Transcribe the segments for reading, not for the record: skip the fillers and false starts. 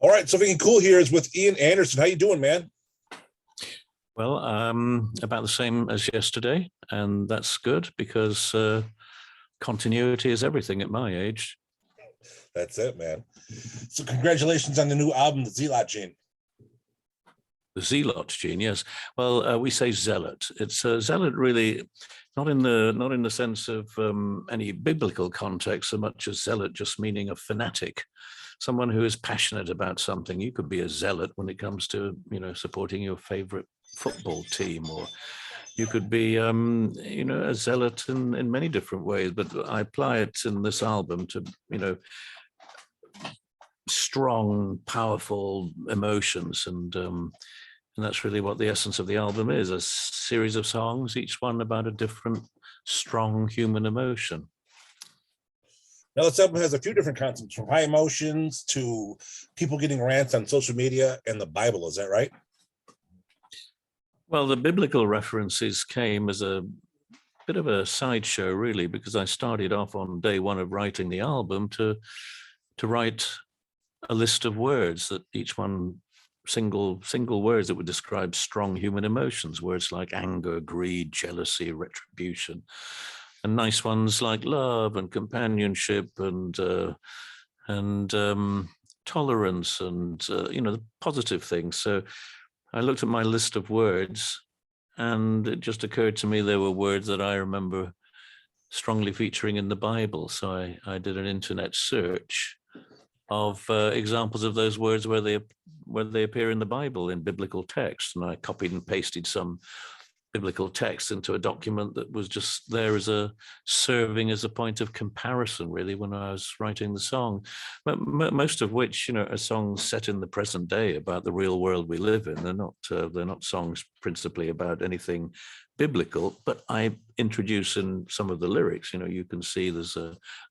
All right, something cool here is with Ian Anderson. How you doing, man? Well, about the same as yesterday, and that's good because continuity is everything at my age. That's it, man. So congratulations on the new album, The Zealot Gene. The Zealot Gene, yes. Well, we say zealot. It's zealot really, not in the sense of any biblical context so much as zealot just meaning a fanatic, someone who is passionate about something. You could be a zealot when it comes to supporting your favorite football team, or you could be a zealot in many different ways. But I apply it in this album to strong, powerful emotions, and that's really what the essence of the album is, a series of songs, each one about a different, strong human emotion. Now, this album has a few different concepts, from high emotions to people getting rants on social media and the Bible. Is that right? Well, the biblical references came as a bit of a sideshow, really, because I started off on day one of writing the album to write a list of words that each one single words that would describe strong human emotions, words like anger, greed, jealousy, retribution, and nice ones like love and companionship and tolerance and the positive things. So I looked at my list of words, and it just occurred to me there were words that I remember strongly featuring in the Bible. So I did an internet search of examples of those words where they appear in the Bible in biblical text, and I copied and pasted some biblical text into a document that was just there as serving as a point of comparison, really, when I was writing the song. But most of which, are songs set in the present day about the real world we live in. They're not songs principally about anything biblical, but I introduce in some of the lyrics. You can see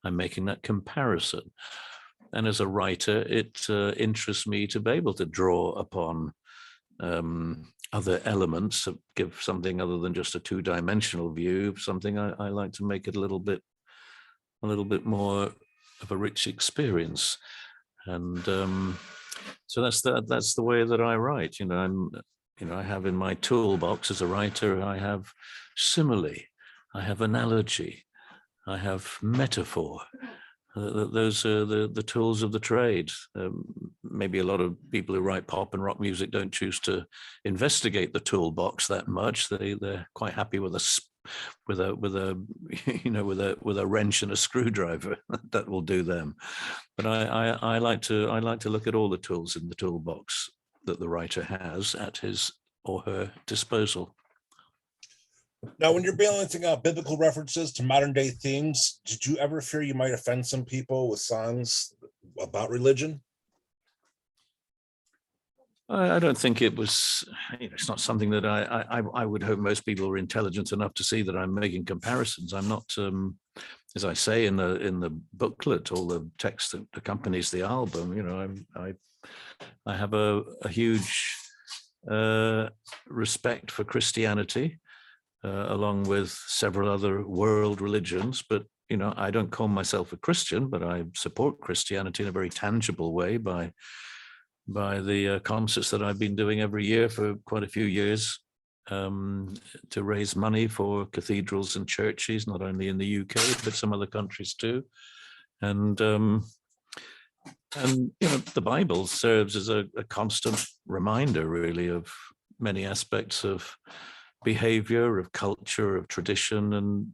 I'm making that comparison. And as a writer, it interests me to be able to draw upon other elements, give something other than just a two-dimensional view, something I like to make it a little bit more of a rich experience. And so that's the way that I write. I have in my toolbox as a writer, I have simile, I have analogy, I have metaphor. Those are the tools of the trade. Maybe a lot of people who write pop and rock music don't choose to investigate the toolbox that much. They're quite happy with a wrench and a screwdriver. That will do them. But I like to look at all the tools in the toolbox that the writer has at his or her disposal. Now, when you're balancing out biblical references to modern day themes, did you ever fear you might offend some people with songs about religion? I don't think it was, it's not something that I would hope most people are intelligent enough to see that I'm making comparisons. I'm not, as I say in the booklet, all the text that accompanies the album, I have a huge respect for Christianity. Along with several other world religions. But, I don't call myself a Christian, but I support Christianity in a very tangible way by the concerts that I've been doing every year for quite a few years to raise money for cathedrals and churches, not only in the UK, but some other countries too. And the Bible serves as a constant reminder, really, of many aspects of behavior, of culture, of tradition, and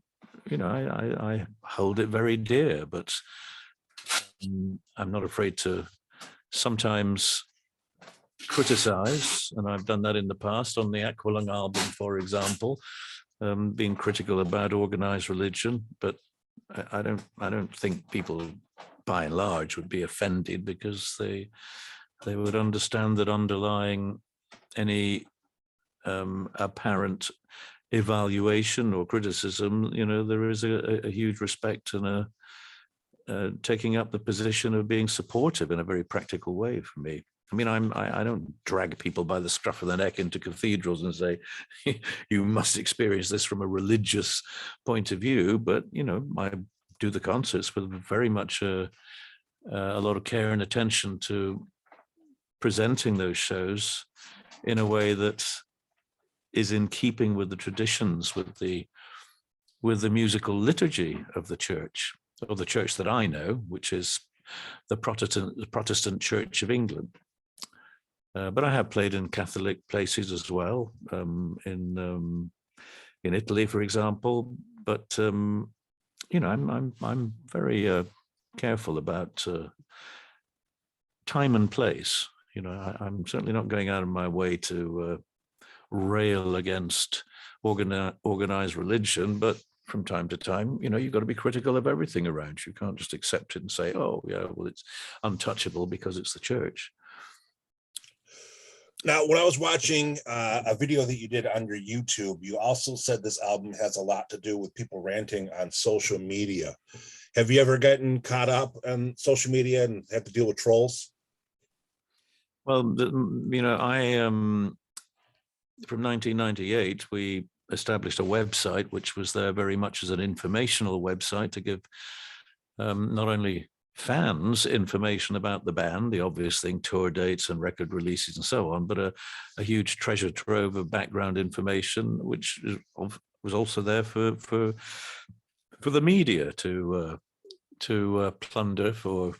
I hold it very dear, but I'm not afraid to sometimes criticize, and I've done that in the past on the Aqualung album, for example, being critical about organized religion. But I don't think people by and large would be offended, because they would understand that underlying any apparent evaluation or criticism, there is a huge respect and taking up the position of being supportive in a very practical way for me. I mean, I don't drag people by the scruff of the neck into cathedrals and say, you must experience this from a religious point of view. But, I do the concerts with very much a lot of care and attention to presenting those shows in a way that is in keeping with the traditions, with the musical liturgy of the church, or the church that I know, which is the Protestant Church of England. But I have played in Catholic places as well, in Italy, for example. But I'm very careful about time and place. I'm certainly not going out of my way to rail against organized religion, but from time to time, you've got to be critical of everything around you. You can't just accept it and say, oh, yeah, well, it's untouchable because it's the church. Now, when I was watching a video that you did on your YouTube, you also said this album has a lot to do with people ranting on social media. Have you ever gotten caught up on social media and had to deal with trolls? Well, I from 1998, we established a website, which was there very much as an informational website to give not only fans information about the band, the obvious thing, tour dates and record releases and so on, but a huge treasure trove of background information, which was also there for the media to plunder for,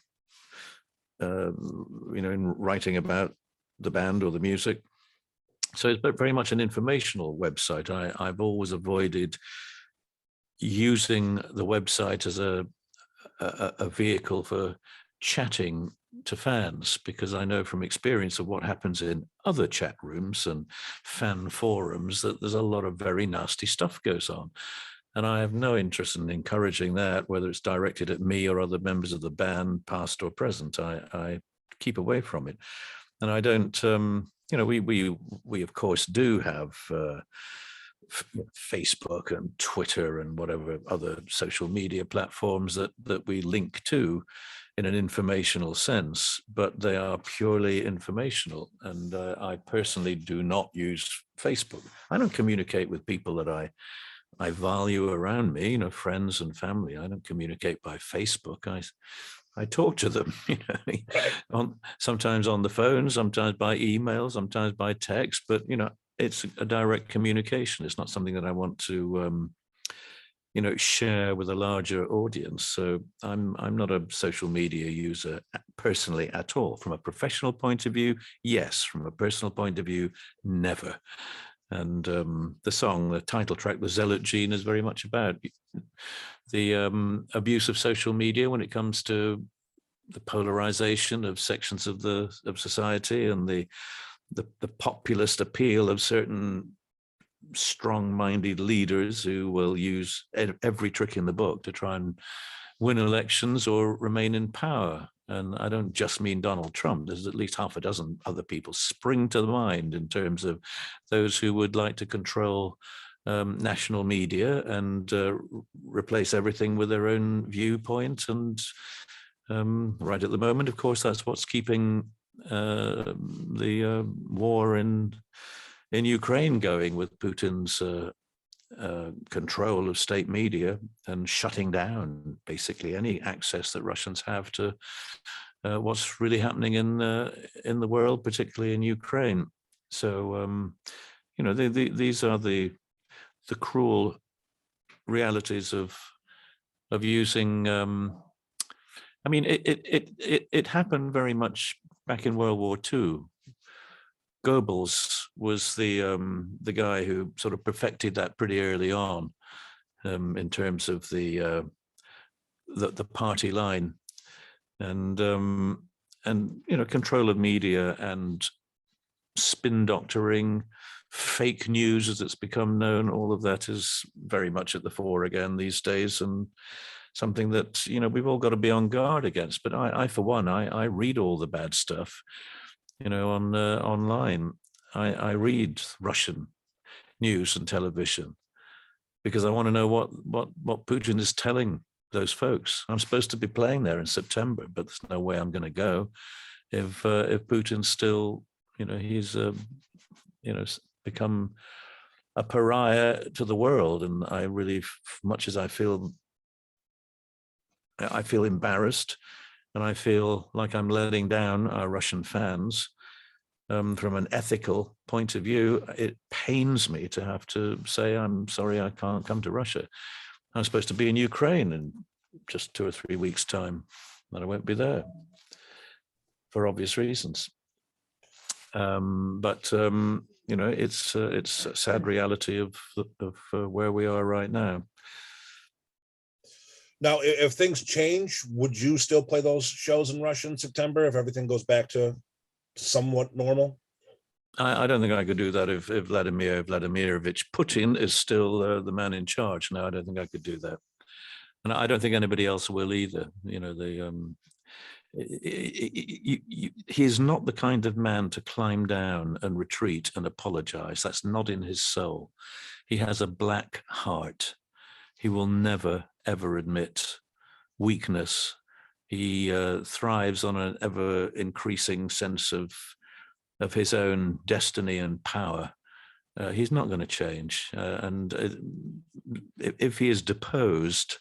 in writing about the band or the music. So it's very much an informational website. I've always avoided using the website as a vehicle for chatting to fans, because I know from experience of what happens in other chat rooms and fan forums that there's a lot of very nasty stuff goes on. And I have no interest in encouraging that, whether it's directed at me or other members of the band, past or present. I keep away from it. And I don't, we of course do have Facebook and Twitter and whatever other social media platforms that we link to in an informational sense, but they are purely informational. And I personally do not use Facebook. I don't communicate with people that I value around me, friends and family. I don't communicate by Facebook. I talk to them, sometimes on the phone, sometimes by email, sometimes by text, but it's a direct communication. It's not something that I want to, share with a larger audience. So I'm not a social media user personally at all. From a professional point of view, yes. From a personal point of view, never. And the title track, the Zealot Gene, is very much about the abuse of social media when it comes to the polarization of sections of society and the populist appeal of certain strong-minded leaders who will use every trick in the book to try and win elections or remain in power. And I don't just mean Donald Trump. There's at least half a dozen other people spring to the mind in terms of those who would like to control national media and replace everything with their own viewpoint. And right at the moment, of course, that's what's keeping the war in Ukraine going, with Putin's control of state media and shutting down basically any access that Russians have to what's really happening in the world, particularly in Ukraine. So these are the cruel realities of using. It happened very much back in World War II. Goebbels was the guy who sort of perfected that pretty early on, in terms of the party line, and control of media and spin doctoring, fake news as it's become known. All of that is very much at the fore again these days, and something that we've all got to be on guard against. But I for one, I read all the bad stuff. On online. I read Russian news and television because I want to know what Putin is telling those folks. I'm supposed to be playing there in September, but there's no way I'm going to go if Putin's still, he's become a pariah to the world. And I really, much as I feel embarrassed, and I feel like I'm letting down our Russian fans. from an ethical point of view, it pains me to have to say, I'm sorry, I can't come to Russia. I'm supposed to be in Ukraine in just 2 or 3 weeks' time, and I won't be there for obvious reasons. But you know, it's a sad reality of where we are right now. Now, if things change, would you still play those shows in Russia in September if everything goes back to somewhat normal? I don't think I could do that if Vladimir Vladimirovich Putin is still the man in charge. No, I don't think I could do that, and I don't think anybody else will either. You know, he is not the kind of man to climb down and retreat and apologize. That's not in his soul. He has a black heart. He will never, ever admit weakness. He thrives on an ever increasing sense of his own destiny and power. He's not going to change. And if he is deposed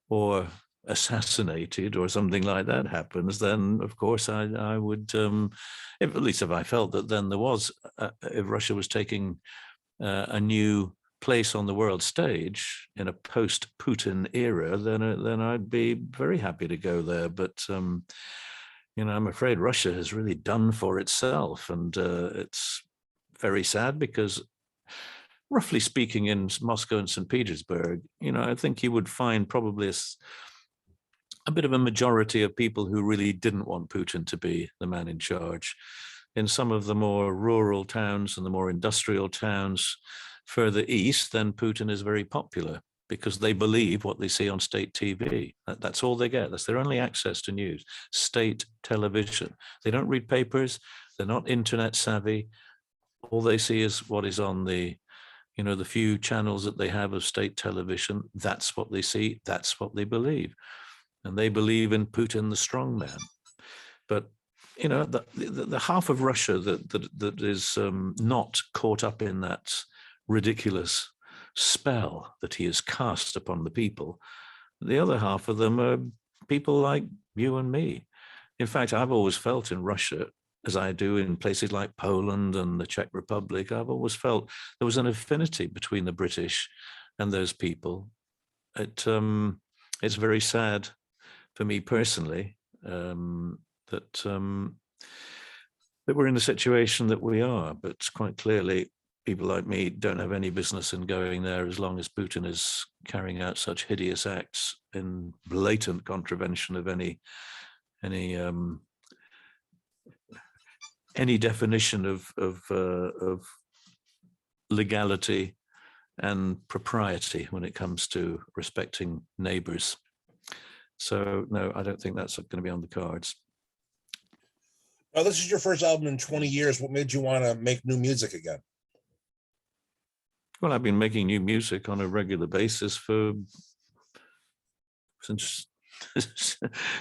or assassinated or something like that happens, then of course I would, at least if I felt that then there was, if Russia was taking a new place on the world stage in a post-Putin era, then I'd be very happy to go there. But you know, I'm afraid Russia has really done for itself, and it's very sad because, roughly speaking, in Moscow and St. Petersburg, you know, I think you would find probably a bit of a majority of people who really didn't want Putin to be the man in charge. In some of the more rural towns and the more industrial towns further east, then Putin is very popular because they believe what they see on state TV. That's all they get. That's their only access to news, state television. They don't read papers. They're not internet savvy. All they see is what is on the, you know, the few channels that they have of state television. That's what they see. That's what they believe. And they believe in Putin, the strong man. But, you know, the half of Russia that is not caught up in that ridiculous spell that he has cast upon the people, the other half of them are people like you and me. In fact, I've always felt in Russia, as I do in places like Poland and the Czech Republic, I've always felt there was an affinity between the British and those people. It's very sad for me personally that we're in the situation that we are, but quite clearly people like me don't have any business in going there as long as Putin is carrying out such hideous acts in blatant contravention of any definition of legality and propriety when it comes to respecting neighbors. So no, I don't think that's going to be on the cards. Now, this is your first album in 20 years. What made you want to make new music again? Well, I've been making new music on a regular basis since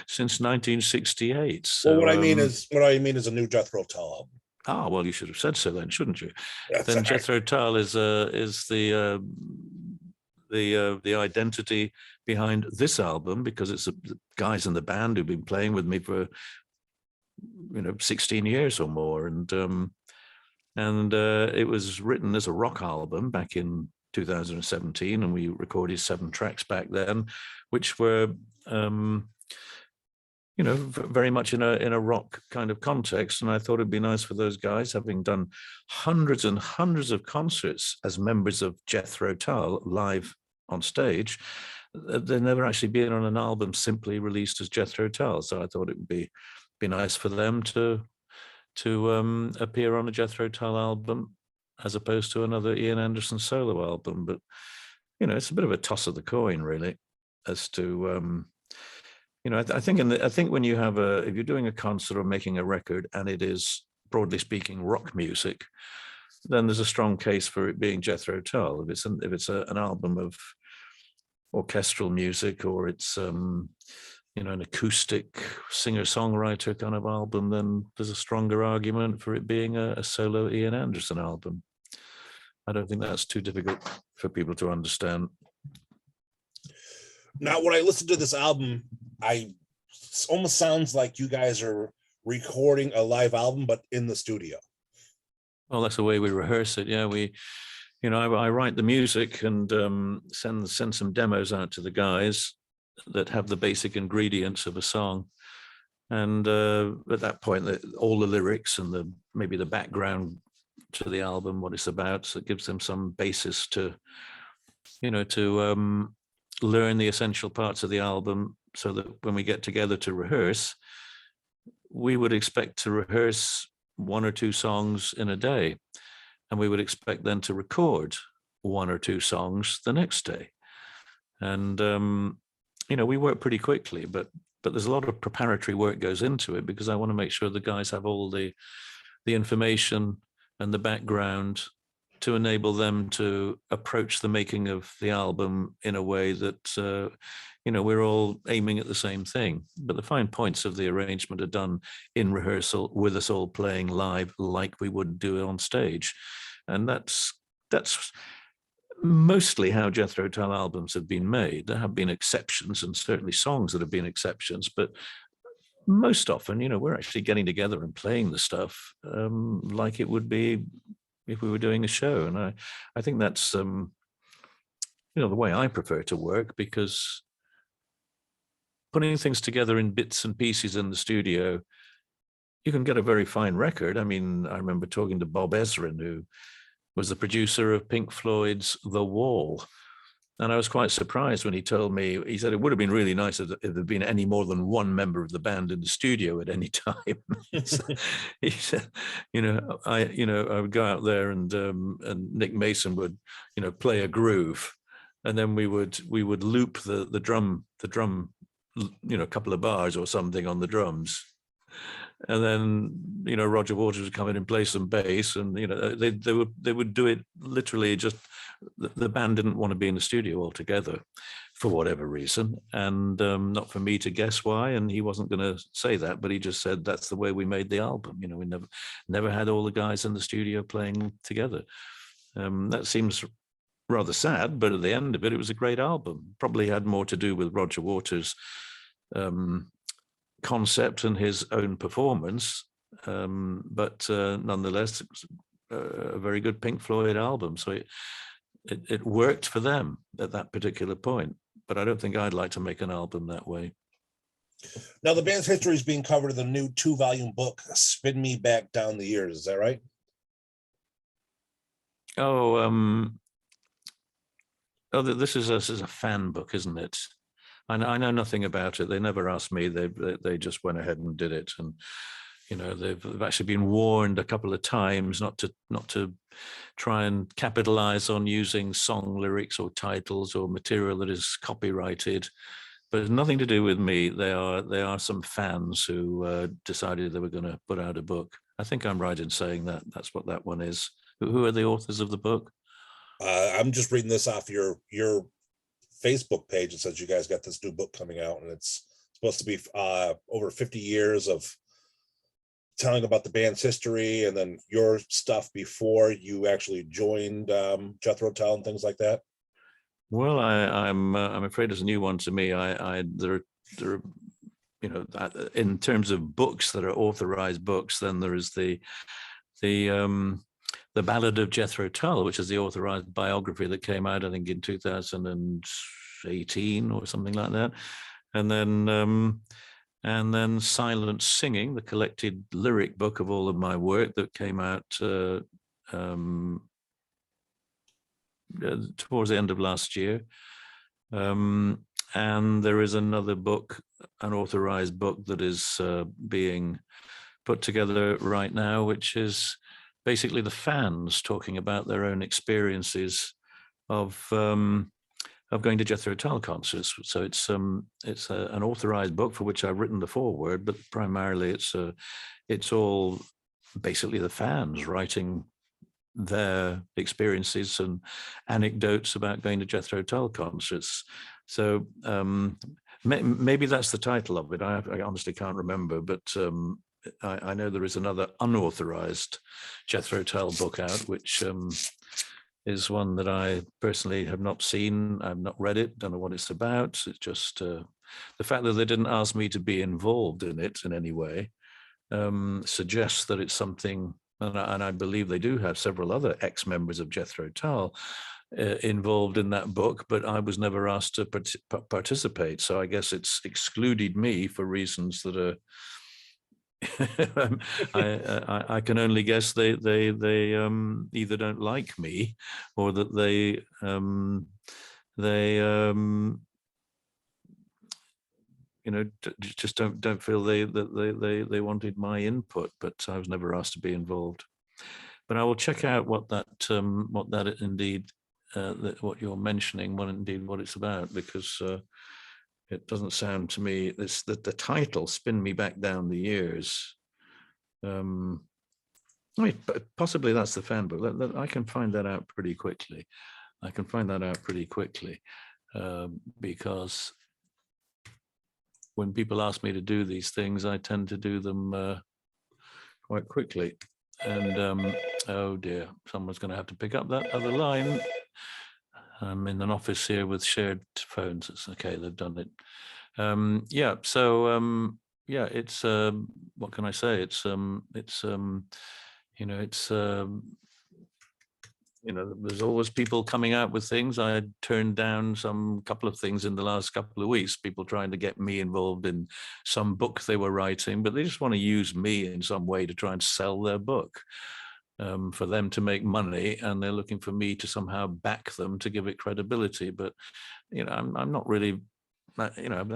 1968. So, well, what I mean is a new Jethro Tull album. Ah, well, you should have said so then, shouldn't you? That's then Jethro Tull is the identity behind this album, because it's the guys in the band who've been playing with me for 16 years or more, and it was written as a rock album back in 2017, and we recorded 7 tracks back then, which were very much in a rock kind of context. And I thought it'd be nice for those guys, having done hundreds and hundreds of concerts as members of Jethro Tull live on stage, they've never actually been on an album simply released as Jethro Tull. So I thought it would be nice for them to appear on a Jethro Tull album as opposed to another Ian Anderson solo album. But it's a bit of a toss of the coin, really, as to I think when you have if you're doing a concert or making a record and it is, broadly speaking, rock music, then there's a strong case for it being Jethro Tull. If it's an album of orchestral music, or it's an acoustic singer-songwriter kind of album, then there's a stronger argument for it being a solo Ian Anderson album. I don't think that's too difficult for people to understand. Now, when I listen to this album, it almost sounds like you guys are recording a live album, but in the studio. Well, that's the way we rehearse it. Yeah, I write the music and send some demos out to the guys that have the basic ingredients of a song. And at that point, all the lyrics and maybe the background to the album, what it's about, so it gives them some basis to learn the essential parts of the album, so that when we get together to rehearse, we would expect to rehearse 1 or 2 songs in a day, and we would expect then to record 1 or 2 songs the next day. And we work pretty quickly, but there's a lot of preparatory work goes into it, because I want to make sure the guys have all the information and the background to enable them to approach the making of the album in a way that we're all aiming at the same thing. But the fine points of the arrangement are done in rehearsal, with us all playing live like we would do it on stage. And that's mostly how Jethro Tull albums have been made. There have been exceptions, and certainly songs that have been exceptions, but most often, we're actually getting together and playing the stuff like it would be if we were doing a show. And I think that's the way I prefer to work, because putting things together in bits and pieces in the studio, you can get a very fine record. I mean, I remember talking to Bob Ezrin, who was the producer of Pink Floyd's The Wall. And I was quite surprised when he told me, he said it would have been really nice if there'd been any more than one member of the band in the studio at any time. He said, I would go out there and Nick Mason would, play a groove, and then we would loop the drum, a couple of bars or something on the drums. And then, Roger Waters would come in and play some bass, and, they would do it literally. Just the band didn't want to be in the studio altogether for whatever reason. And not for me to guess why. And he wasn't going to say that, but he just said, that's the way we made the album. We never had all the guys in the studio playing together. That seems rather sad, but at the end of it, it was a great album. Probably had more to do with Roger Waters' concept and his own performance, but nonetheless, it was a very good Pink Floyd album. So it worked for them at that particular point. But I don't think I'd like to make an album that way. Now, the band's history is being covered in the new 2-volume book, Spin Me Back Down the Years. Is that right? This is a fan book, isn't it? I know nothing about it. They never asked me. They just went ahead and did it. And they've actually been warned a couple of times not to try and capitalize on using song lyrics or titles or material that is copyrighted. But it's nothing to do with me. They are some fans who decided they were going to put out a book. I think I'm right in saying that. That's what that one is. Who are the authors of the book? I'm just reading this off your Facebook page. It says you guys got this new book coming out, and it's supposed to be over 50 years of telling about the band's history, and then your stuff before you actually joined Jethro Tull and things like that. Well, I'm afraid it's a new one to me. There in terms of books that are authorized books, then there is the Ballad of Jethro Tull, which is the authorized biography that came out, I think, in 2018 or something like that. And then Silent Singing, the collected lyric book of all of my work that came out towards the end of last year. And there is another book, an authorized book that is being put together right now, which is basically the fans talking about their own experiences of going to Jethro Tull concerts. So it's an authorized book for which I've written the foreword, but primarily it's all basically the fans writing their experiences and anecdotes about going to Jethro Tull concerts. So maybe that's the title of it. I honestly can't remember, but I know there is another unauthorized Jethro Tull book out, which is one that I personally have not seen. I've not read it, don't know what it's about. It's just the fact that they didn't ask me to be involved in it in any way suggests that it's something and I believe they do have several other ex-members of Jethro Tull involved in that book, but I was never asked to participate. So I guess it's excluded me for reasons that are. I can only guess they either don't like me, or that they just don't feel they wanted my input. But I was never asked to be involved. But I will check out what that indeed what you're mentioning, what it's about, because it doesn't sound to me the title "Spin Me Back Down the Years." I mean, possibly that's the fan book. I can find that out pretty quickly. Because when people ask me to do these things, I tend to do them quite quickly. And oh dear, someone's going to have to pick up that other line. I'm in an office here with shared phones. It's okay, they've done it. Yeah, so yeah, it's what can I say? There's always people coming out with things. I turned down some couple of things in the last couple of weeks, people trying to get me involved in some book they were writing, but they just want to use me in some way to try and sell their book for them to make money, and they're looking for me to somehow back them to give it credibility. But I'm not really, I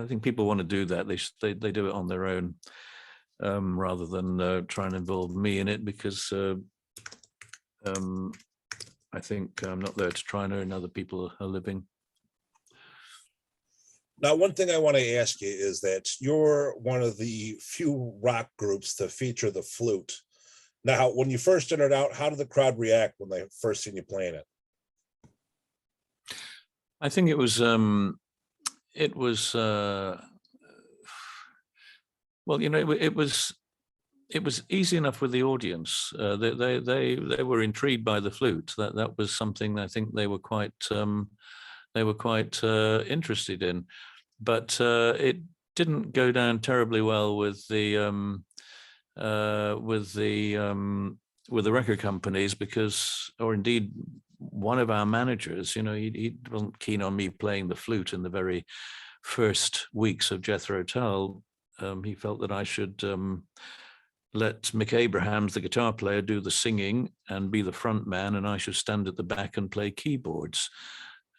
think people want to do that. They do it on their own rather than try and involve me in it, because I think I'm not there to try and earn other people a living. Now, one thing I want to ask you is that you're one of the few rock groups to feature the flute. Now, when you first started out, how did the crowd react when they first seen you playing it? I think it was well, it was easy enough with the audience. They were intrigued by the flute. That was something I think they were quite interested in. But it didn't go down terribly well with the record companies, because, or indeed, one of our managers, he wasn't keen on me playing the flute in the very first weeks of Jethro Tull. He felt that I should let Mick Abrahams, the guitar player, do the singing and be the front man, and I should stand at the back and play keyboards.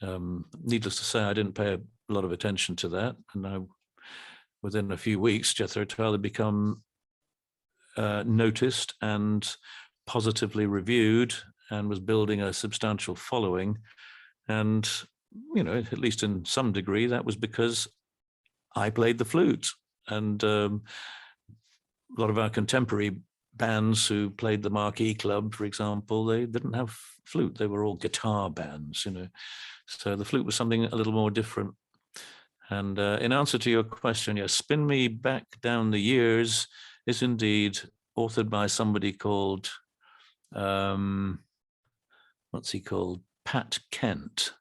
Needless to say, I didn't pay a lot of attention to that, and within a few weeks, Jethro Tull had become noticed and positively reviewed, and was building a substantial following. And at least in some degree, that was because I played the flute. And a lot of our contemporary bands who played the Marquee Club, for example, they didn't have flute. They were all guitar bands, So the flute was something a little more different. And in answer to your question, yes, Spin Me Back Down the Years is indeed authored by somebody called, what's he called? Pat Kent.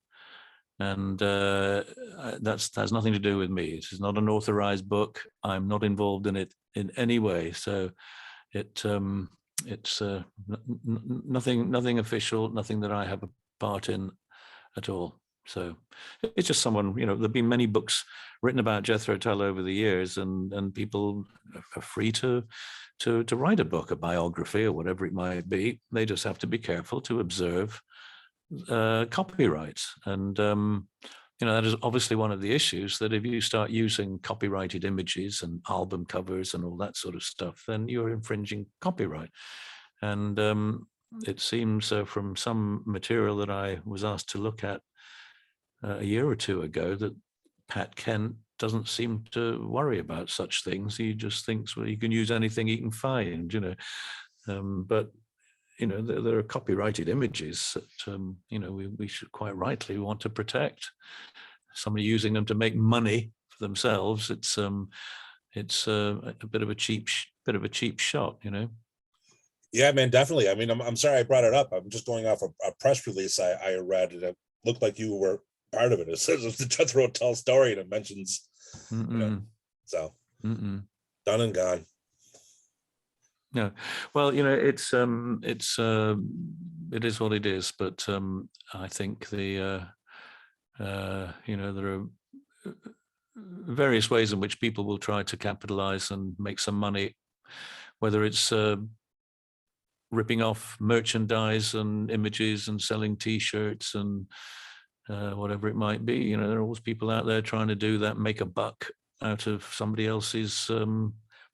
And that has nothing to do with me. It is not an authorized book. I'm not involved in it in any way. So it's nothing official, nothing that I have a part in at all. So it's just someone, there've been many books written about Jethro Tull over the years, and people are free to write a book, a biography, or whatever it might be. They just have to be careful to observe copyright. And that is obviously one of the issues, that if you start using copyrighted images and album covers and all that sort of stuff, then you're infringing copyright. And it seems from some material that I was asked to look at a year or two ago, that Pat Kent doesn't seem to worry about such things. He just thinks, well, you can use anything he can find, but there are copyrighted images that we should quite rightly want to protect. Somebody using them to make money for themselves, it's a bit of a cheap shot, Yeah, man, definitely. I mean, I'm sorry I brought it up. I'm just going off a press release I read, and it looked like you were part of it. It says it's the Jethro Tull story, and it mentions, so done and gone. No, well, it is what it is. But I think there are various ways in which people will try to capitalize and make some money, whether it's ripping off merchandise and images and selling T-shirts and whatever it might be. There are always people out there trying to do that, make a buck out of somebody else's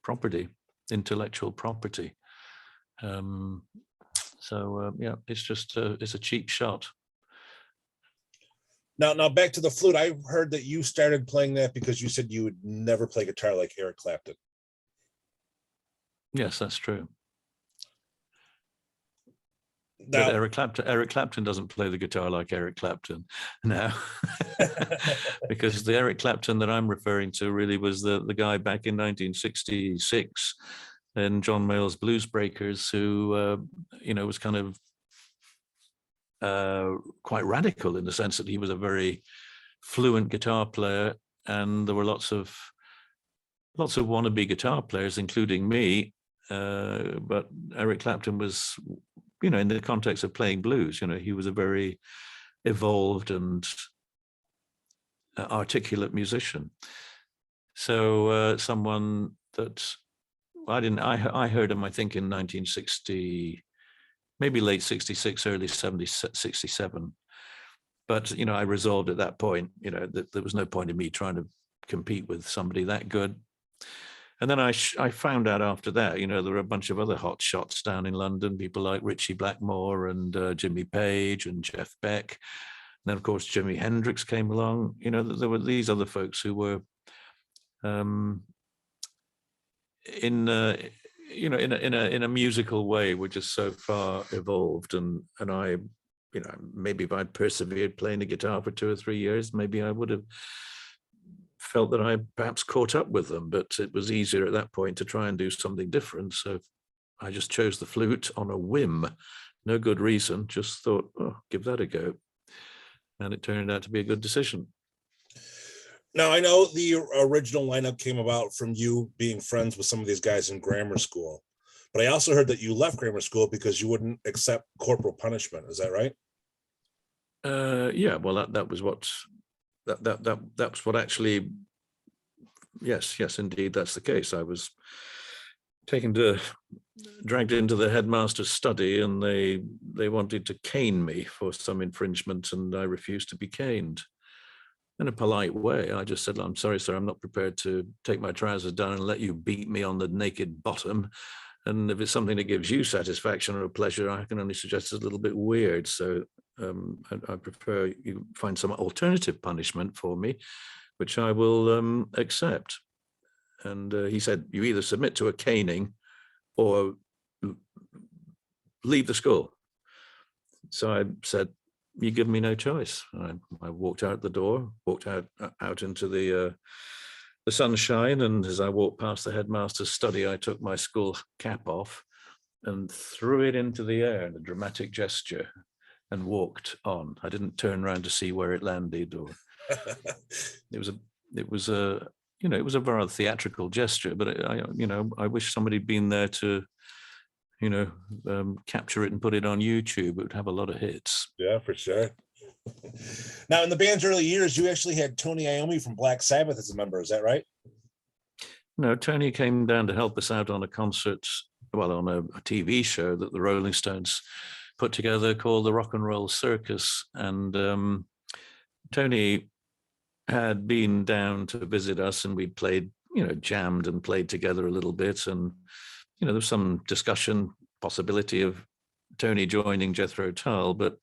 property, intellectual property. It's just it's a cheap shot. Now back to the flute. I heard that you started playing that because you said you would never play guitar like Eric Clapton. Yes, that's true. Now, but Eric Clapton doesn't play the guitar like Eric Clapton now. Because the Eric Clapton that I'm referring to really was the guy back in 1966 in John Mayall's Blues Breakers, who was kind of quite radical in the sense that he was a very fluent guitar player, and there were lots of wannabe guitar players, including me. But Eric Clapton was, in the context of playing blues, he was a very evolved and articulate musician. So someone that I heard him, I think, in 1960, maybe late 66, early 67. But, I resolved at that point, that there was no point in me trying to compete with somebody that good. And then I found out after that, there were a bunch of other hot shots down in London, people like Ritchie Blackmore and Jimmy Page and Jeff Beck. And then, of course, Jimi Hendrix came along. There were these other folks who were in a musical way, were just so far evolved. And I, maybe if I'd persevered playing the guitar for 2 or 3 years, maybe I would have felt that I perhaps caught up with them, but it was easier at that point to try and do something different. So I just chose the flute on a whim, no good reason, just thought, give that a go. And it turned out to be a good decision. Now, I know the original lineup came about from you being friends with some of these guys in grammar school, but I also heard that you left grammar school because you wouldn't accept corporal punishment. Is that right? Yeah, well, that was what... That's what actually, yes, indeed, that's the case. I was dragged into the headmaster's study, and they wanted to cane me for some infringement, and I refused to be caned. In a polite way, I just said, "I'm sorry, sir, I'm not prepared to take my trousers down and let you beat me on the naked bottom. And if it's something that gives you satisfaction or pleasure, I can only suggest it's a little bit weird. So I prefer you find some alternative punishment for me, which I will accept." And he said, "You either submit to a caning or leave the school." So I said, "You give me no choice." I walked out the door, walked out into the sunshine, and as I walked past the headmaster's study, I took my school cap off and threw it into the air in a dramatic gesture and walked on. I didn't turn around to see where it landed, or it was a rather theatrical gesture, but I wish somebody had been there to capture it and put it on YouTube. It would have a lot of hits. Yeah, for sure. Now, in the band's early years, you actually had Tony Iommi from Black Sabbath as a member. Is that right? No, Tony came down to help us out on a concert, on a TV show that the Rolling Stones put together called the Rock and Roll Circus. And Tony had been down to visit us, and we played, jammed and played together a little bit. And, there was some discussion, possibility of Tony joining Jethro Tull, but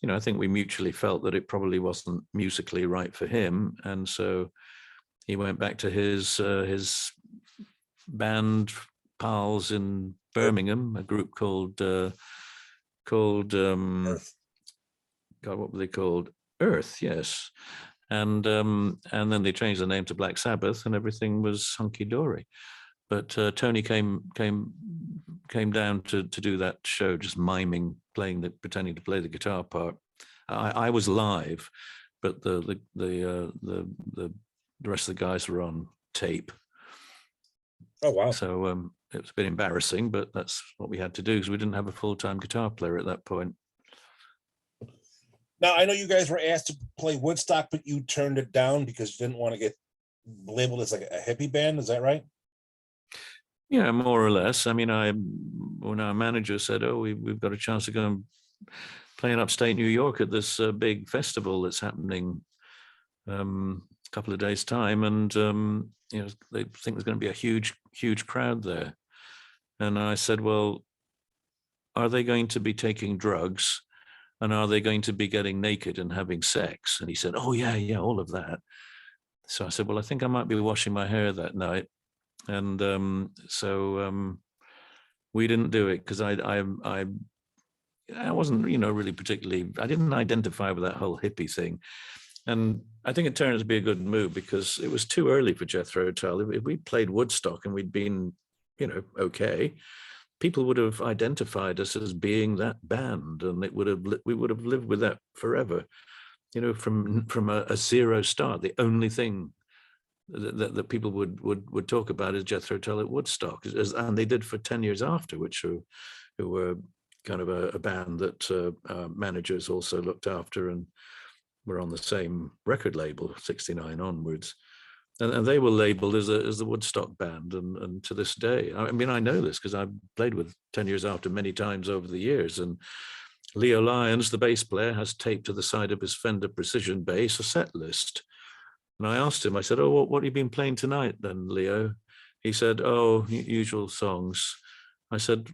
I think we mutually felt that it probably wasn't musically right for him, and so he went back to his band pals in Birmingham, a group called Earth. God, what were they called? Earth, yes. And then they changed the name to Black Sabbath, and everything was hunky dory. But Tony came down to do that show, just pretending to play the guitar part. I was live, but the rest of the guys were on tape. Oh wow! So it was a bit embarrassing, but that's what we had to do because we didn't have a full-time guitar player at that point. Now, I know you guys were asked to play Woodstock, but you turned it down because you didn't want to get labeled as like a hippie band. Is that right? Yeah, more or less. I mean, when our manager said, "Oh, we've got a chance to go and play in upstate New York at this big festival that's happening a couple of days' time, and they think there's going to be a huge crowd there." And I said, "Well, are they going to be taking drugs, and are they going to be getting naked and having sex?" And he said, "Oh yeah, all of that." So I said, "Well, I think I might be washing my hair that night." And we didn't do it because I wasn't, really particularly, I didn't identify with that whole hippie thing. And I think it turned out to be a good move because it was too early for Jethro Tull. If we played Woodstock and we'd been, okay, people would have identified us as being that band, and we would have lived with that forever, from a zero start. The only thing that people would talk about is Jethro Tull at Woodstock, and they did for 10 years after, who were kind of a band that managers also looked after and were on the same record label, 69 onwards. And they were labeled as the Woodstock band, and to this day, I mean, I know this because I've played with 10 years after many times over the years, and Leo Lyons, the bass player, has taped to the side of his Fender Precision bass a set list. And I asked him, I said, "Oh, what have you been playing tonight then, Leo?" He said, "Oh, usual songs." I said,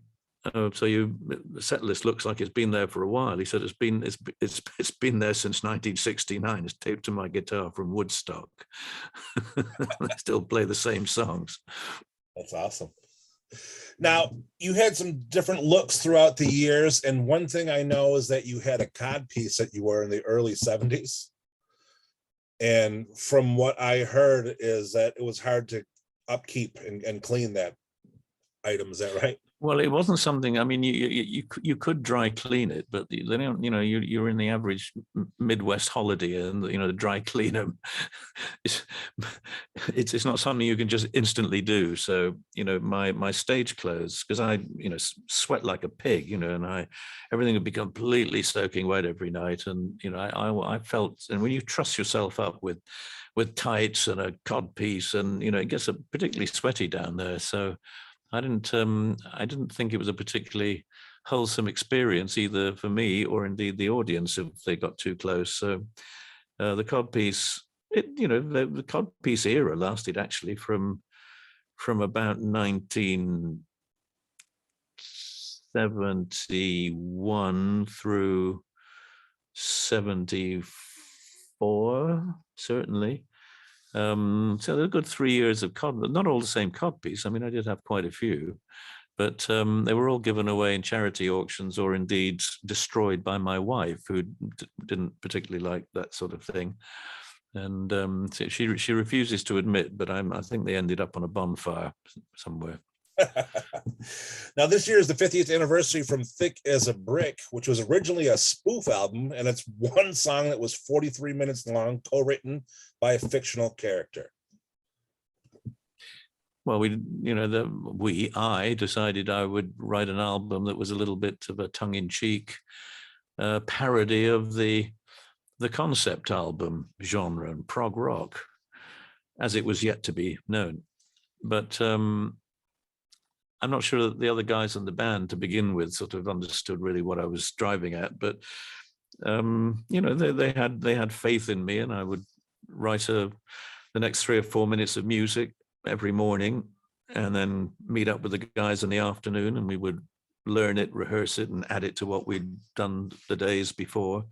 "Oh, so the set list looks like it's been there for a while." He said, it's been there since 1969. It's taped to my guitar from Woodstock." I still play the same songs. That's awesome. Now, you had some different looks throughout the years, and one thing I know is that you had a codpiece that you wore in the early 70s. And from what I heard is that it was hard to upkeep and clean that item. Is that right? Well, it wasn't something. I mean, you could dry clean it, but they don't. You're in the average Midwest holiday, and the dry cleaner, it's not something you can just instantly do. So my stage clothes, because I sweat like a pig, and everything would be completely soaking wet every night, and I felt, and when you truss yourself up with tights and a codpiece, and it gets particularly sweaty down there, so. I didn't think it was a particularly wholesome experience either for me or indeed the audience if they got too close. So the codpiece, the codpiece era lasted actually from about 1971 through 74, certainly. So there were a good 3 years of cod, not all the same codpiece. I mean, I did have quite a few, but they were all given away in charity auctions or indeed destroyed by my wife, who didn't particularly like that sort of thing. And so she refuses to admit, but I think they ended up on a bonfire somewhere. Now, this year is the 50th anniversary from Thick as a Brick, which was originally a spoof album, and it's one song that was 43 minutes long, co-written by a fictional character. Well, I decided I would write an album that was a little bit of a tongue-in-cheek parody of the concept album genre and prog rock, as it was yet to be known. But I'm not sure that the other guys in the band to begin with sort of understood really what I was driving at, but they had faith in me, and I would write the next 3 or 4 minutes of music every morning, and then meet up with the guys in the afternoon, and we would learn it, rehearse it, and add it to what we'd done the days before.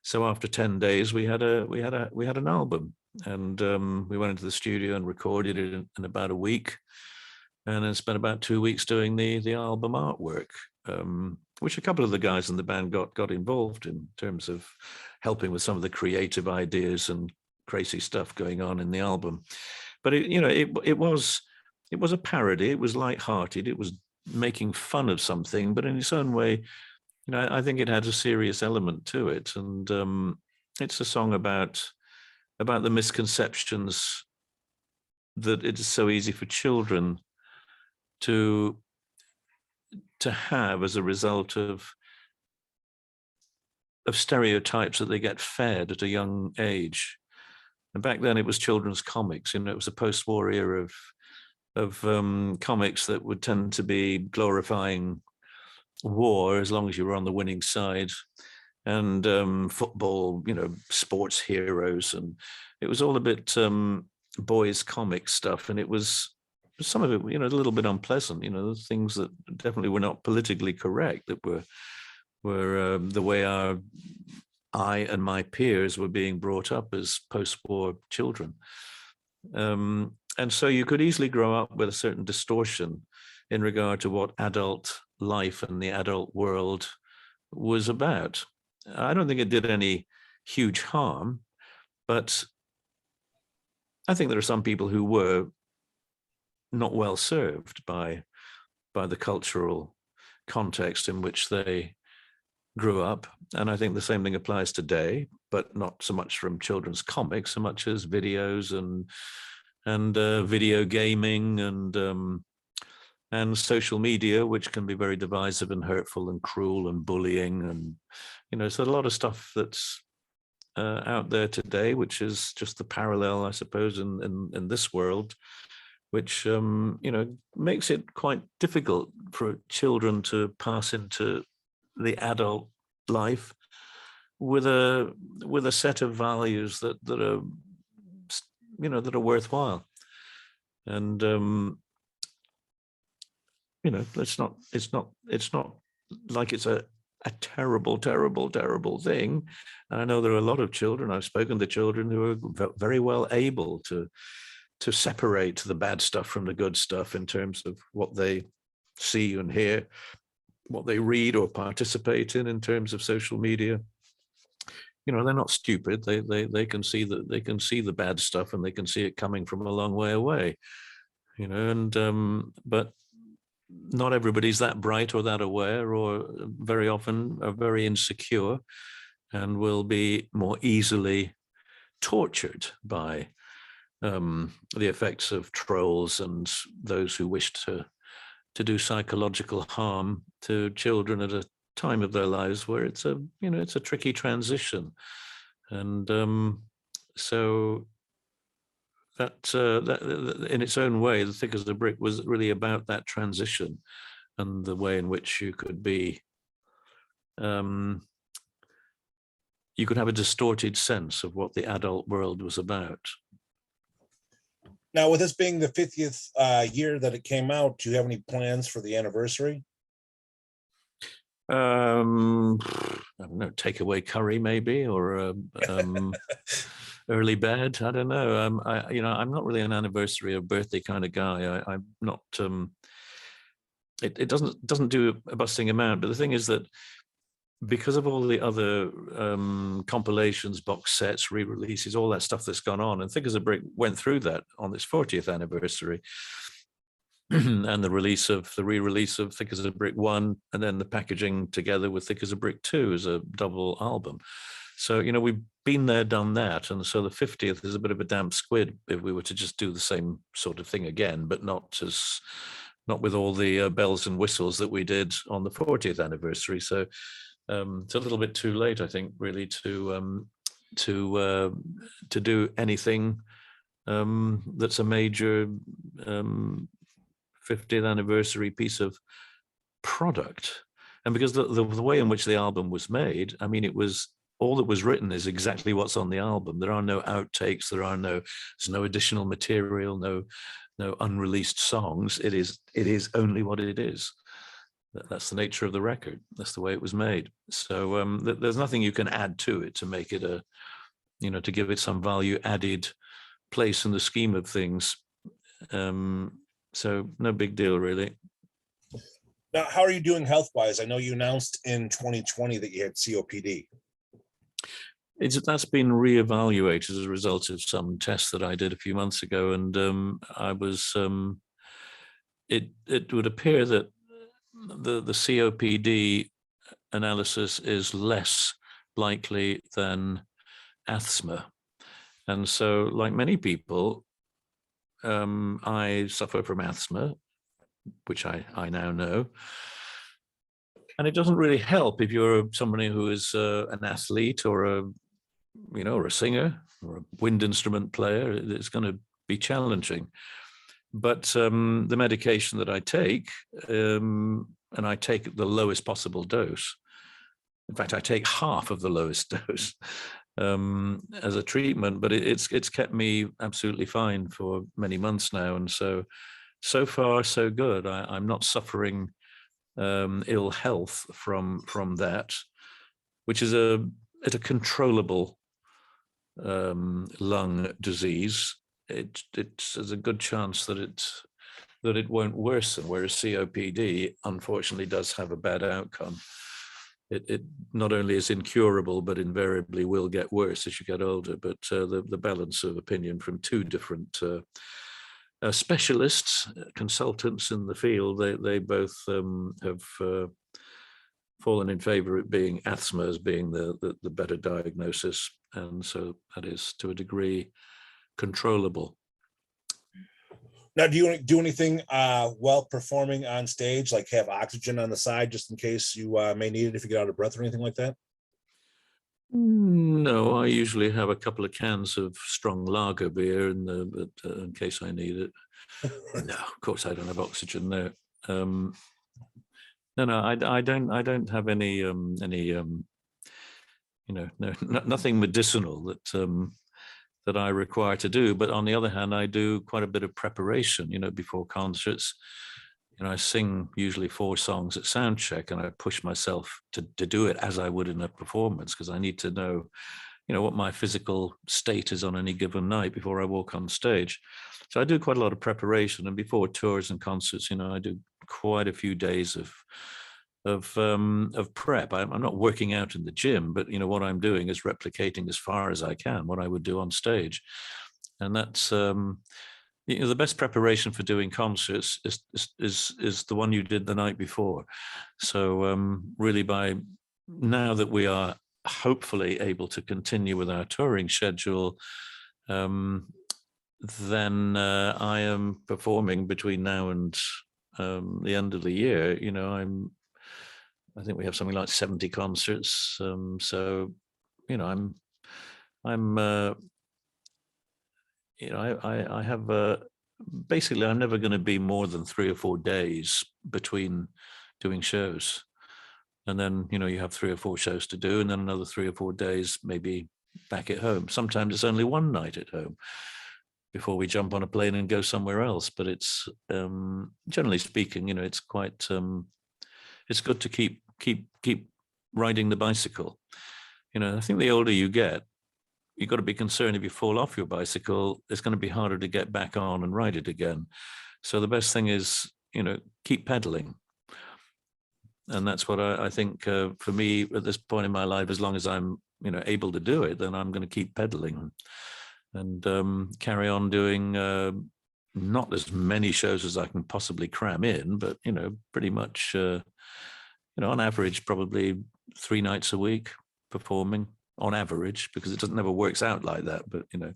So after 10 days, we had an album, and we went into the studio and recorded it in about a week. And then spent about 2 weeks doing the album artwork, which a couple of the guys in the band got involved in terms of helping with some of the creative ideas and crazy stuff going on in the album. But it was a parody. It was lighthearted. It was making fun of something, but in its own way, I think it had a serious element to it. And it's a song about the misconceptions that it is so easy for children to have as a result of stereotypes that they get fed at a young age. And back then it was children's comics, it was a post-war era of comics that would tend to be glorifying war as long as you were on the winning side, and football, sports heroes. And it was all a bit boys comic stuff. And it was, some of it, a little bit unpleasant, things that definitely were not politically correct, that were the way I and my peers were being brought up as post-war children. And so you could easily grow up with a certain distortion in regard to what adult life and the adult world was about. I don't think it did any huge harm, but I think there are some people who were not well served by the cultural context in which they grew up. And I think the same thing applies today, but not so much from children's comics, so much as videos and video gaming and social media, which can be very divisive and hurtful and cruel and bullying. And, so a lot of stuff that's out there today, which is just the parallel, I suppose, in this world, which, makes it quite difficult for children to pass into the adult life with a set of values that are, that are worthwhile. And it's not like it's a terrible thing. And I know there are a lot of children, I've spoken to children who are very well able to separate the bad stuff from the good stuff in terms of what they see and hear, what they read or participate in terms of social media. They're not stupid. They can see the bad stuff, and they can see it coming from a long way away. But not everybody's that bright or that aware, or very often are very insecure and will be more easily tortured by the effects of trolls and those who wish to do psychological harm to children at a time of their lives where it's a tricky transition. And so that in its own way, The Thick as a Brick was really about that transition and the way in which you could be, you could have a distorted sense of what the adult world was about. Now, with this being the 50th year that it came out, do you have any plans for the anniversary? I don't know, takeaway curry maybe, or early bed. I don't know. I'm not really an anniversary or birthday kind of guy. I'm not. It doesn't do a busting amount. But the thing is that because of all the other compilations, box sets, re-releases, all that stuff that's gone on, and Thick as a Brick went through that on its 40th anniversary. And the re-release of Thick as a Brick 1, and then the packaging together with Thick as a Brick 2 as a double album. So, we've been there, done that. And so the 50th is a bit of a damp squid if we were to just do the same sort of thing again, but not with all the bells and whistles that we did on the 40th anniversary. So it's a little bit too late, I think, really, to do anything that's a major 50th anniversary piece of product. And because the way in which the album was made, I mean, it was all that was written is exactly what's on the album. There are no outtakes, there's no additional material, no unreleased songs. It is only what it is. That's the nature of the record. That's the way it was made. So there's nothing you can add to it to make it to give it some value added place in the scheme of things. So no big deal, really. Now, how are you doing health-wise? I know you announced in 2020 that you had COPD. That's been reevaluated as a result of some tests that I did a few months ago, and I was. It would appear that the COPD analysis is less likely than asthma, and so, like many people, I suffer from asthma, which I now know. And it doesn't really help if you're somebody who is an athlete or or a singer or a wind instrument player. It's going to be challenging. But the medication that I take, and I take the lowest possible dose. In fact, I take half of the lowest dose as a treatment, but it's kept me absolutely fine for many months now. And so far, so good. I'm not suffering ill health from that, which is a controllable lung disease. There's a good chance that it won't worsen, whereas COPD unfortunately does have a bad outcome. It not only is incurable, but invariably will get worse as you get older. But the balance of opinion from two different specialists, consultants in the field, they both have fallen in favor of it being asthma as being the better diagnosis. And so that is, to a degree, controllable. Now, do you do anything while performing on stage, like have oxygen on the side just in case you may need it if you get out of breath or anything like that? No, I usually have a couple of cans of strong lager beer in case I need it. No, of course I don't have oxygen there. No, I don't have any nothing medicinal that I require to do. But on the other hand, I do quite a bit of preparation, before concerts. I sing usually 4 songs at sound check, and I push myself to do it as I would in a performance, because I need to know, what my physical state is on any given night before I walk on stage. So I do quite a lot of preparation, and before tours and concerts, I do quite a few days of prep. I'm not working out in the gym, but what I'm doing is replicating as far as I can what I would do on stage, and that's the best preparation for doing concerts is the one you did the night before. So really, by now that we are hopefully able to continue with our touring schedule, then I am performing between now and the end of the year. I think we have something like 70 concerts. So, I'm I have basically, I'm never going to be more than 3 or 4 days between doing shows. And then, you have 3 or 4 shows to do, and then another 3 or 4 days, maybe back at home. Sometimes it's only one night at home before we jump on a plane and go somewhere else. But it's generally speaking, it's quite, it's good to keep riding the bicycle. I think the older you get, you've got to be concerned if you fall off your bicycle, it's going to be harder to get back on and ride it again. So the best thing is, keep pedaling. And that's what I think for me at this point in my life, as long as I'm, able to do it, then I'm going to keep pedaling and carry on doing not as many shows as I can possibly cram in, but, pretty much, on average, probably 3 nights a week performing. On average, because it never works out like that. But if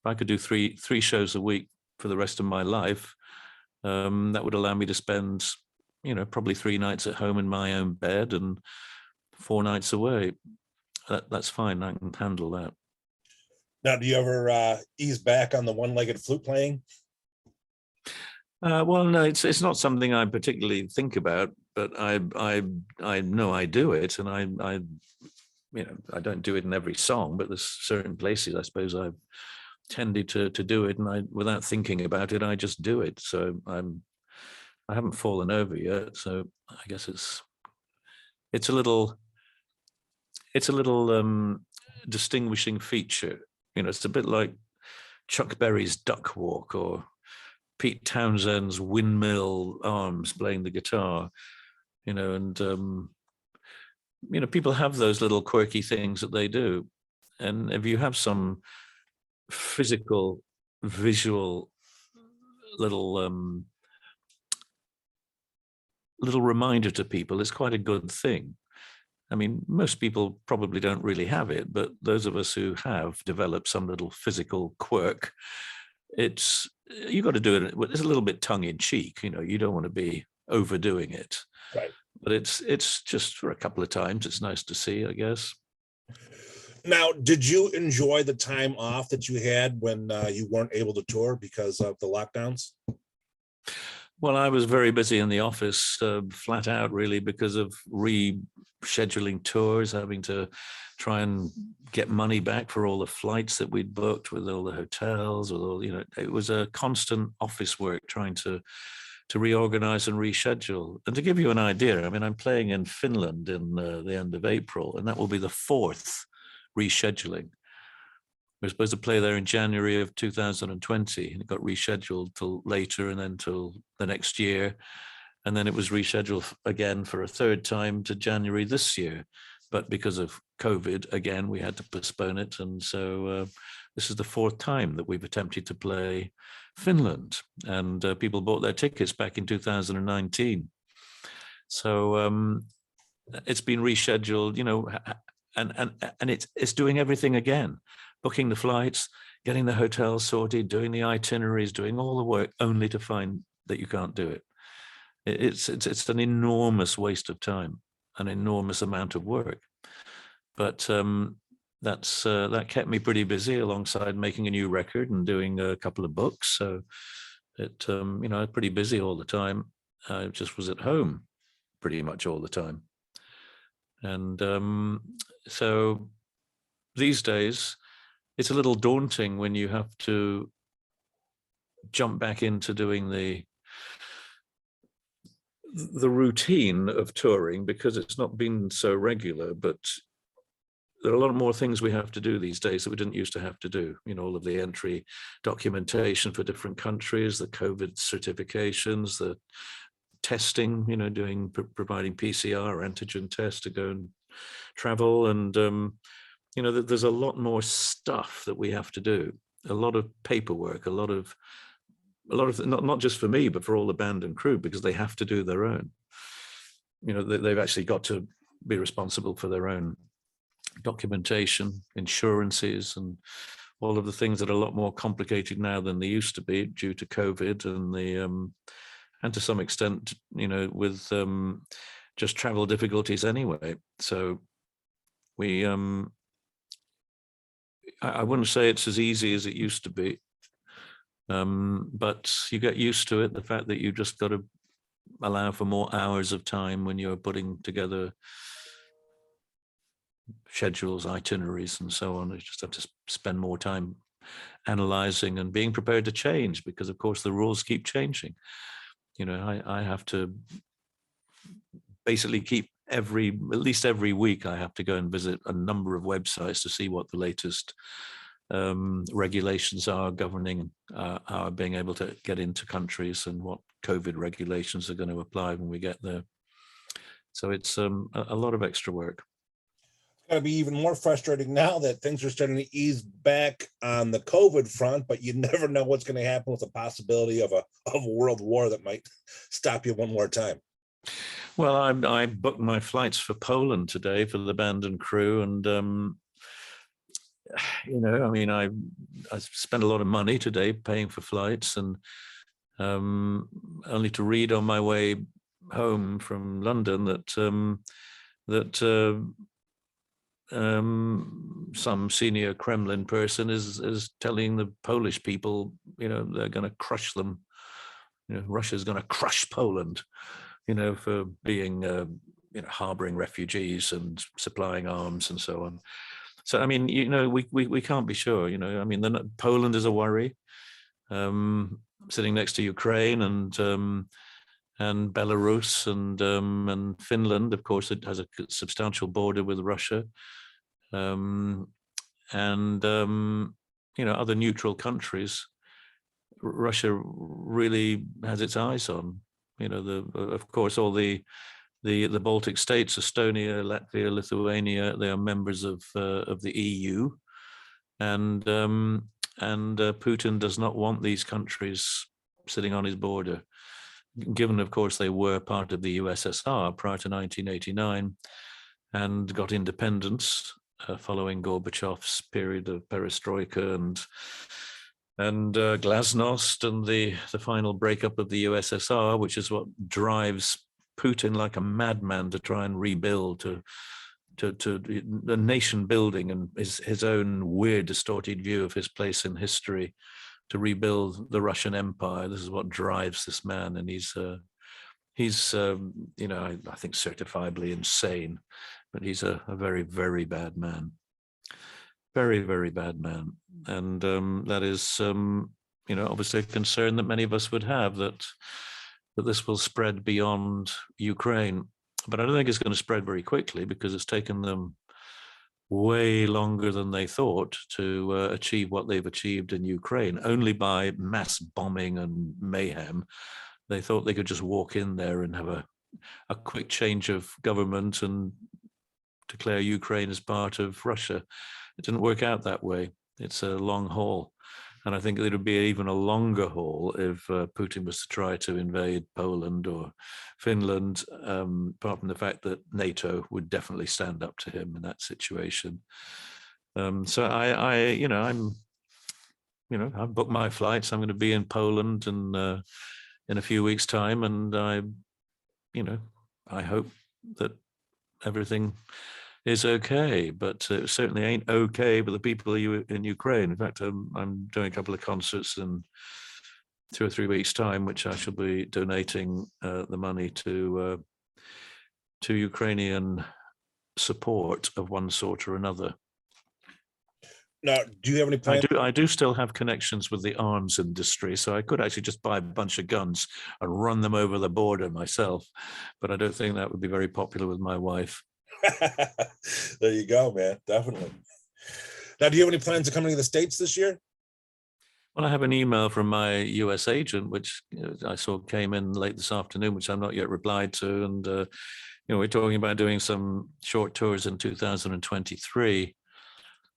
I could do three shows a week for the rest of my life, that would allow me to spend, probably 3 nights at home in my own bed and 4 nights away. That's fine. I can handle that. Now, do you ever ease back on the one-legged flute playing? Well, no, it's not something I particularly think about, but I know I do it, and I I don't do it in every song, but there's certain places I suppose I've tended to do it, and without thinking about it, I just do it. So I haven't fallen over yet. So I guess it's a little distinguishing feature. It's a bit like Chuck Berry's Duck Walk or Pete Townshend's Windmill Arms playing the guitar. And people have those little quirky things that they do. And if you have some physical, visual little reminder to people, it's quite a good thing. I mean, most people probably don't really have it, but those of us who have developed some little physical quirk, it's you got to do it. It's a little bit tongue in cheek. You don't want to be overdoing it. Right. But it's just for a couple of times. It's nice to see, I guess. Now, did you enjoy the time off that you had when you weren't able to tour because of the lockdowns? Well, I was very busy in the office, flat out, really, because of rescheduling tours, having to try and get money back for all the flights that we'd booked, with all the hotels, with all, it was a constant office work trying to reorganize and reschedule. And to give you an idea, I mean, I'm playing in Finland in the end of April, and that will be the 4th rescheduling. We were supposed to play there in January of 2020, and it got rescheduled till later, and then till the next year. And then it was rescheduled again for a 3rd time to January this year. But because of COVID, again, we had to postpone it. And so this is the 4th time that we've attempted to play Finland. And people bought their tickets back in 2019. So it's been rescheduled, and it's doing everything again. Booking the flights, getting the hotels sorted, doing the itineraries, doing all the work, only to find that you can't do it. It's an enormous waste of time, an enormous amount of work. But that kept me pretty busy, alongside making a new record and doing a couple of books. So it I was pretty busy all the time. I just was at home pretty much all the time. And so these days, it's a little daunting when you have to jump back into doing the routine of touring, because it's not been so regular. But there are a lot more things we have to do these days that we didn't used to have to do. All of the entry documentation for different countries, the COVID certifications, the testing, providing PCR or antigen tests to go and travel. And there's a lot more stuff that we have to do, a lot of paperwork, a lot of not just for me, but for all the band and crew, because they have to do their own. They've actually got to be responsible for their own documentation, insurances, and all of the things that are a lot more complicated now than they used to be due to COVID and to some extent, with just travel difficulties anyway. So we I wouldn't say it's as easy as it used to be, but you get used to it. The fact that you just got to allow for more hours of time when you're putting together schedules, itineraries, and so on. You just have to spend more time analyzing and being prepared to change, because of course the rules keep changing. I have to basically keep at least every week I have to go and visit a number of websites to see what the latest regulations are governing our being able to get into countries, and what COVID regulations are going to apply when we get there. So it's a lot of extra work. It's going to be even more frustrating now that things are starting to ease back on the COVID front, but you never know what's going to happen with the possibility of a world war that might stop you one more time. Well, I booked my flights for Poland today for the band and crew, and I spent a lot of money today paying for flights, and only to read on my way home from London that some senior Kremlin person is telling the Polish people, they're going to crush them. Russia's going to crush Poland, for being, harboring refugees and supplying arms and so on. So, I mean, we can't be sure, Poland is a worry, sitting next to Ukraine and Belarus and Finland. Of course, it has a substantial border with Russia, and other neutral countries. Russia really has its eyes on. Of course, all the Baltic states, Estonia, Latvia, Lithuania, they are members of the EU, and Putin does not want these countries sitting on his border, given, of course, they were part of the USSR prior to 1989 and got independence following Gorbachev's period of perestroika Glasnost and the final breakup of the USSR, which is what drives Putin like a madman to try and rebuild, to the nation building and his own weird, distorted view of his place in history, to rebuild the Russian Empire. This is what drives this man, and he's you know, I think certifiably insane, but he's a very, very bad man. Very, very bad man. And that is, you know, obviously a concern that many of us would have, that this will spread beyond Ukraine. But I don't think it's going to spread very quickly, because it's taken them way longer than they thought to achieve what they've achieved in Ukraine. Only by mass bombing and mayhem. They thought they could just walk in there and have a quick change of government and declare Ukraine as part of Russia. It didn't work out that way. It's a long haul. And I think it would be even a longer haul if Putin was to try to invade Poland or Finland, apart from the fact that NATO would definitely stand up to him in that situation. So I've booked my flights. I'm going to be in Poland and in a few weeks' time, and I hope that everything is okay, but it certainly ain't okay with the people in Ukraine. In fact, I'm doing a couple of concerts in 2 or 3 weeks' time, which I shall be donating the money to Ukrainian support of one sort or another. Now, do you have any plans? I do still have connections with the arms industry, so I could actually just buy a bunch of guns and run them over the border myself, but I don't think that would be very popular with my wife. There you go, man. Definitely. Now, do you have any plans of coming to the States this year? Well, I have an email from my US agent, which I saw came in late this afternoon, which I've not yet replied to. And, we're talking about doing some short tours in 2023.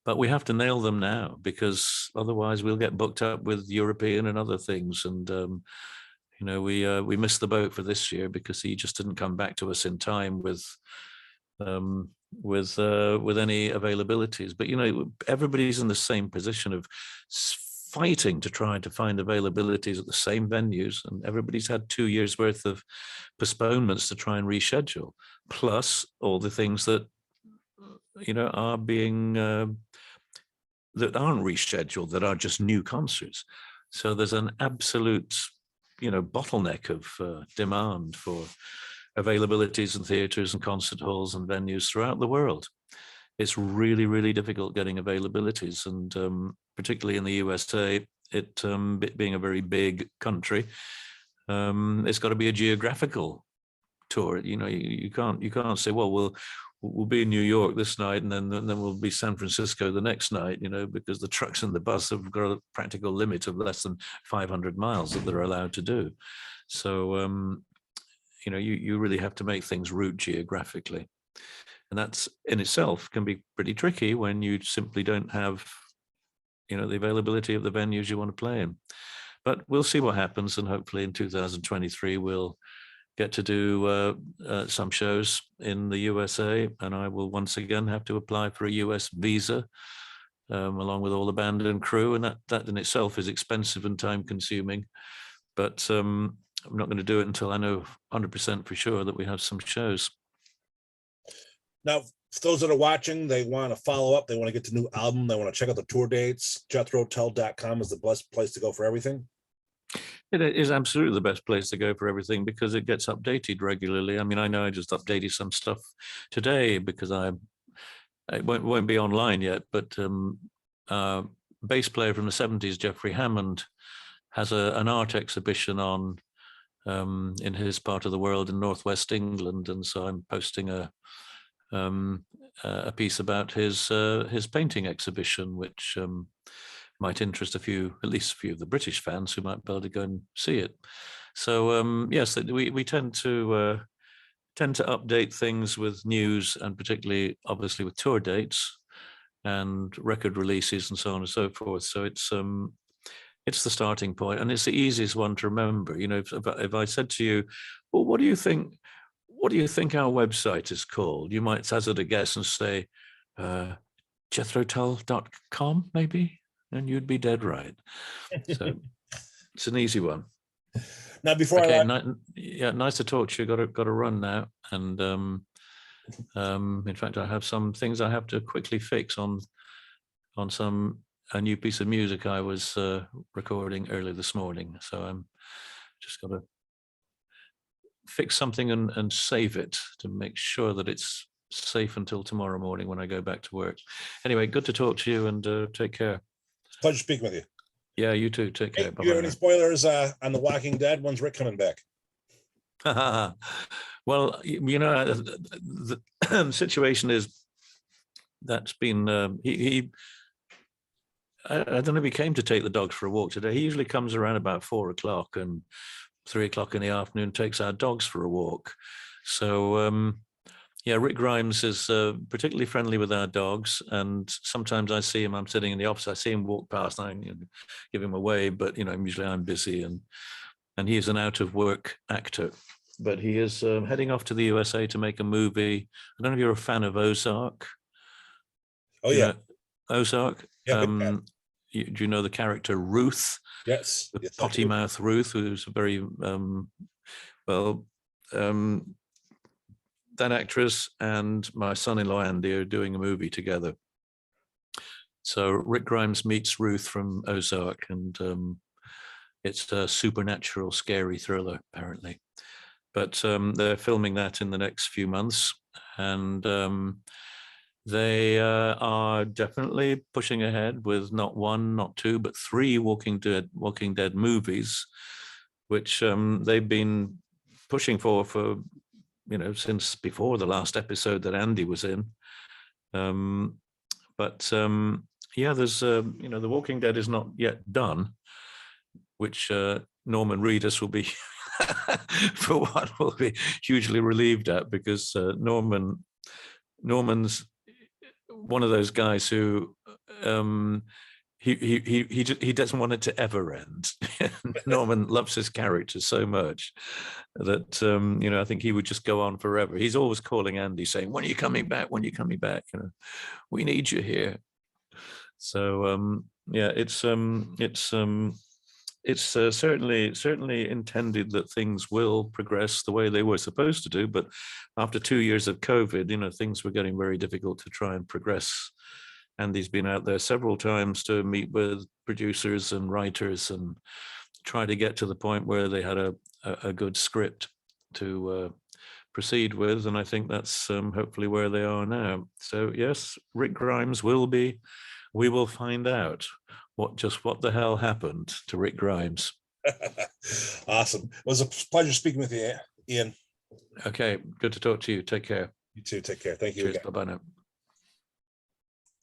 But we have to nail them now, because otherwise we'll get booked up with European and other things. And, we missed the boat for this year because he just didn't come back to us in time with any availabilities. But everybody's in the same position of fighting to try to find availabilities at the same venues, and everybody's had 2 years worth of postponements to try and reschedule, plus all the things that are being that aren't rescheduled, that are just new concerts. So there's an absolute bottleneck of demand for availabilities in theaters and concert halls and venues throughout the world. It's really, really difficult getting availabilities, and particularly in the USA, it being a very big country, it's got to be a geographical tour. You can't say, well, we'll be in New York this night, and then we'll be San Francisco the next night, because the trucks and the bus have got a practical limit of less than 500 miles that they're allowed to do. So you really have to make things route geographically. And that's in itself can be pretty tricky when you simply don't have, the availability of the venues you want to play in. But we'll see what happens. And hopefully in 2023, we'll get to do some shows in the USA. And I will once again have to apply for a US visa, along with all the band and crew. And that in itself is expensive and time consuming. But I'm not going to do it until I know 100% for sure that we have some shows. Now, for those that are watching, they want to follow up, they want to get the new album, they want to check out the tour dates, JethroTull.com is the best place to go for everything. It is absolutely the best place to go for everything, because it gets updated regularly. I mean, I know I just updated some stuff today because it won't be online yet, but bass player from the 70s, Jeffrey Hammond, has an art exhibition on in his part of the world in northwest England, and so I'm posting a piece about his painting exhibition, which might interest at least a few of the British fans who might be able to go and see it. So yes, we tend to update things with news, and particularly obviously with tour dates and record releases and so on and so forth. So it's the starting point, and it's the easiest one to remember. If I said to you, well, what do you think our website is called? You might hazard a guess and say, JethroTull.com, maybe. and you'd be dead right. So it's an easy one. Now, before Okay, I yeah, nice to talk to you. Got to run now, and in fact, I have some things I have to quickly fix on a new piece of music I was recording early this morning. So I'm just got to fix something and save it to make sure that it's safe until tomorrow morning when I go back to work. Anyway, good to talk to you, and take care. pleasure speaking with you. Yeah, you too. Take care. Hey, do you have any spoilers on The Walking Dead? When's Rick coming back? Well, you know, the situation is that's been I don't know if he came to take the dogs for a walk today. He usually comes around about 4 o'clock and 3 o'clock in the afternoon, takes our dogs for a walk. So yeah, Rick Grimes is particularly friendly with our dogs, and sometimes I see him. I'm sitting in the office. I see him walk past. I give him a wave, but usually I'm busy, and he is an out of work actor. But he is heading off to the USA to make a movie. I don't know if you're a fan of Ozark. Oh, yeah. Ozark. Yeah, do you know the character Ruth? yes. The Yes, potty mouth Ruth, who's very that actress and my son-in-law Andy are doing a movie together. So Rick Grimes meets Ruth from Ozark, and it's a supernatural, scary thriller, apparently. But they're filming that in the next few months, and they are definitely pushing ahead with not one, not two, but 3 Walking Dead movies, which they've been pushing for since before the last episode that Andy was in. But yeah, there's The Walking Dead is not yet done, which Norman Reedus will be for one will be hugely relieved at, because Norman's one of those guys who he doesn't want it to ever end. Norman loves his character so much that I think he would just go on forever. He's always calling Andy saying, "When are you coming back? When are you coming back? We need you here." So yeah, it's certainly intended that things will progress the way they were supposed to do. But after 2 years of COVID, things were getting very difficult to try and progress. Andy's been out there several times to meet with producers and writers and try to get to the point where they had a good script to proceed with. And I think that's hopefully where they are now. So yes, Rick Grimes we will find out what the hell happened to Rick Grimes. Awesome. It was a pleasure speaking with you, Ian. Okay, good to talk to you. Take care. You too. Take care. Thank you. Cheers. Bye-bye now.